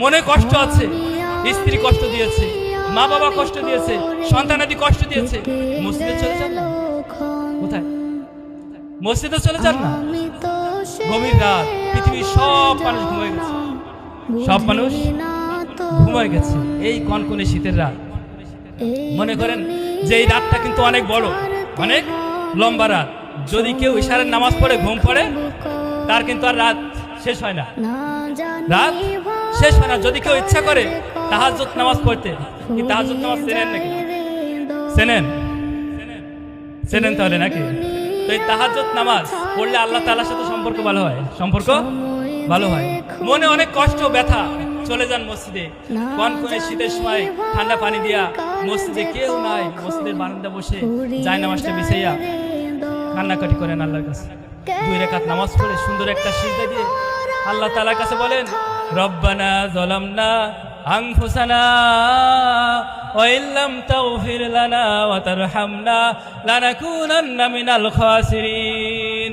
মনে কষ্ট আছে, স্ত্রী কষ্ট দিয়েছে, মা বাবা কষ্ট দিয়েছে, সন্তানাদি কষ্ট দিয়েছে, মসজিদে চলে যান না? কোথায়? মসজিদে চলে যান না? গভীর রাত, পৃথিবীর সব মানুষ ঘুমিয়ে গেছে, সব মানুষ ঘুমিয়ে গেছে, এই কনকনে শীতের রাত। মনে করেন যে এই রাতটা কিন্তু অনেক বড়, অনেক লম্বা রাত। যদি কেউ ইশারের নামাজ পড়ে ঘুম পড়ে, তার কিন্তু আর রাত শেষ হয় না, রাত শেষ হয় না। যদি কেউ ইচ্ছা করে তাহাজ্জুদ নামাজ পড়তে, কি তাহাজ্জুদ নামাজ চেনেন নাকি? চেনেন? চেনেন তাহলে নাকি? তো এই তাহাজ্জুদ নামাজ পড়লে আল্লাহ তাআলার সাথে সম্পর্ক ভালো হয়, সম্পর্ক ভালো হয়। মনে অনেক কষ্ট ব্যথা, চলে যান মসজিদে, কনকনে শীতের সময় ঠান্ডা পানি দিয়া, মসজিদে কেউ নাই, মসজিদের বারান্দা বসে যায় নামাজটা বিছাইয়া কান্নাকাটি করেন আল্লাহর কাছে। 2 রাকাত নামাজ পড়ে সুন্দর একটা সিজদা দিয়ে আল্লাহ তাআলার কাছে বলেন, রব্বানা যালামনা আনফুসানা ওয়া ইল্লাম তাগফির লানা ওয়া তারহামনা লানাকুনান্না মিনাল খাসিরিন।